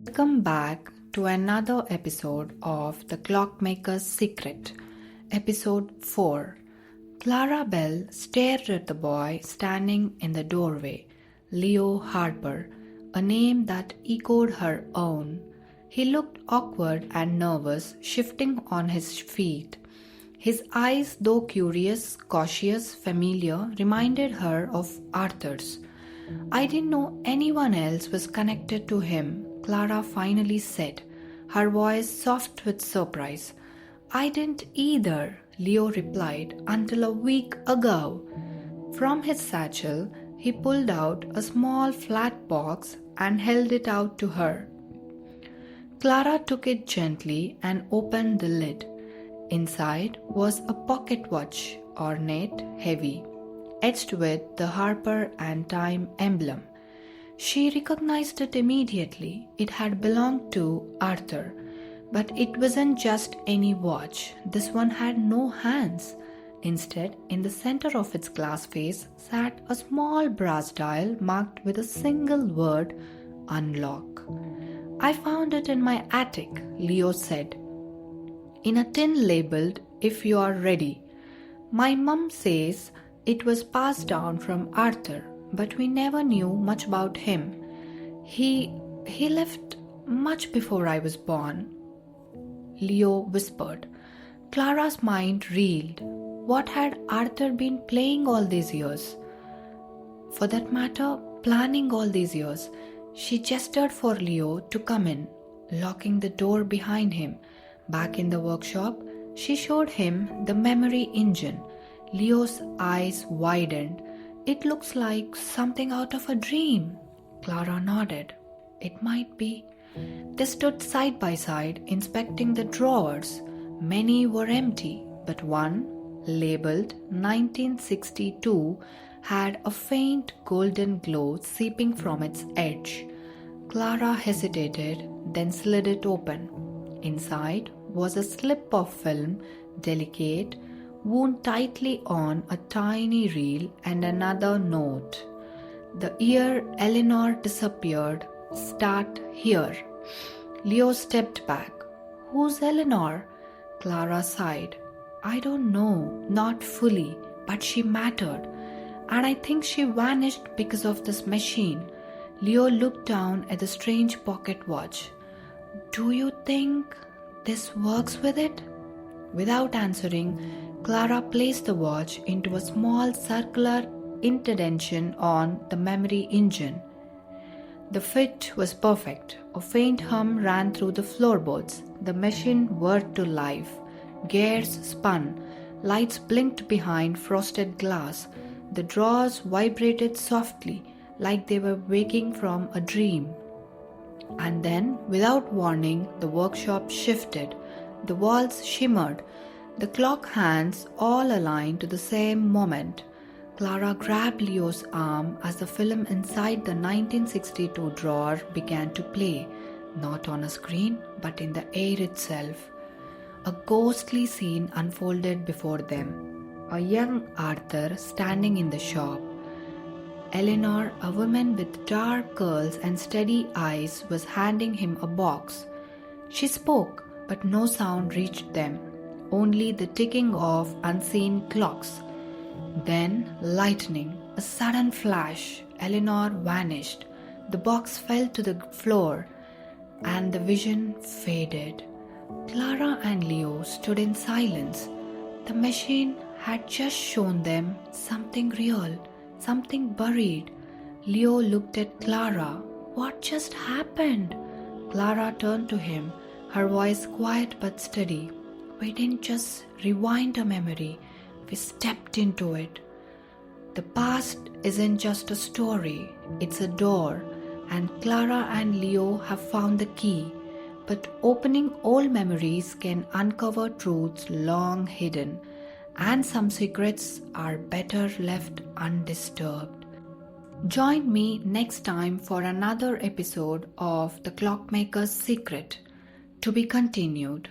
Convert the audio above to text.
Welcome back to another episode of The Clockmaker's Secret, Episode 4. Clara Bell stared at the boy standing in the doorway, Leo Harper, a name that echoed her own. He looked awkward and nervous, shifting on his feet. His eyes, though curious, cautious, familiar, reminded her of Arthur's. "I didn't know anyone else was connected to him," Clara finally said, her voice soft with surprise. "I didn't either," Leo replied, "until a week ago." From his satchel, he pulled out a small flat box and held it out to her. Clara took it gently and opened the lid. Inside was a pocket watch, ornate, heavy, etched with the Harper and Time emblem. She recognized it immediately. It had belonged to Arthur. But it wasn't just any watch. This one had no hands. Instead, in the center of its glass face sat a small brass dial marked with a single word, "Unlock." "I found it in my attic," Leo said, "in a tin labeled, 'If you are ready.' My mum says it was passed down from Arthur, but we never knew much about him. He left much before I was born," Leo whispered. Clara's mind reeled. What had Arthur been playing all these years? For that matter, planning all these years. She gestured for Leo to come in, locking the door behind him. Back in the workshop, she showed him the memory engine. Leo's eyes widened. "It looks like something out of a dream." Clara nodded. "It might be." They stood side by side, inspecting the drawers. Many were empty, but one, labeled 1962, had a faint golden glow seeping from its edge. Clara hesitated, then slid it open. Inside was a slip of film, delicate, wound tightly on a tiny reel, and another note. "The year Eleanor disappeared. Start here." Leo stepped back. "Who's Eleanor?" Clara sighed. "I don't know, not fully, but she mattered. And I think she vanished because of this machine." Leo looked down at the strange pocket watch. "Do you think this works with it?" Without answering, Clara placed the watch into a small circular indentation on the memory engine. The fit was perfect. A faint hum ran through the floorboards. The machine whirred to life. Gears spun. Lights blinked behind frosted glass. The drawers vibrated softly, like they were waking from a dream. And then, without warning, the workshop shifted. The walls shimmered. The clock hands all aligned to the same moment. Clara grabbed Leo's arm as the film inside the 1962 drawer began to play, not on a screen, but in the air itself. A ghostly scene unfolded before them. A young Arthur standing in the shop. Eleanor, a woman with dark curls and steady eyes, was handing him a box. She spoke, but no sound reached them, only the ticking of unseen clocks. Then lightning, a sudden flash. Eleanor vanished. The box fell to the floor, and the vision faded. Clara and Leo stood in silence. The machine had just shown them something real, something buried. Leo looked at Clara. "What just happened?" Clara turned to him, her voice quiet but steady. "We didn't just rewind a memory, we stepped into it. The past isn't just a story, it's a door, and Clara and Leo have found the key. But opening old memories can uncover truths long hidden, and some secrets are better left undisturbed." Join me next time for another episode of The Clockmaker's Secret, to be continued.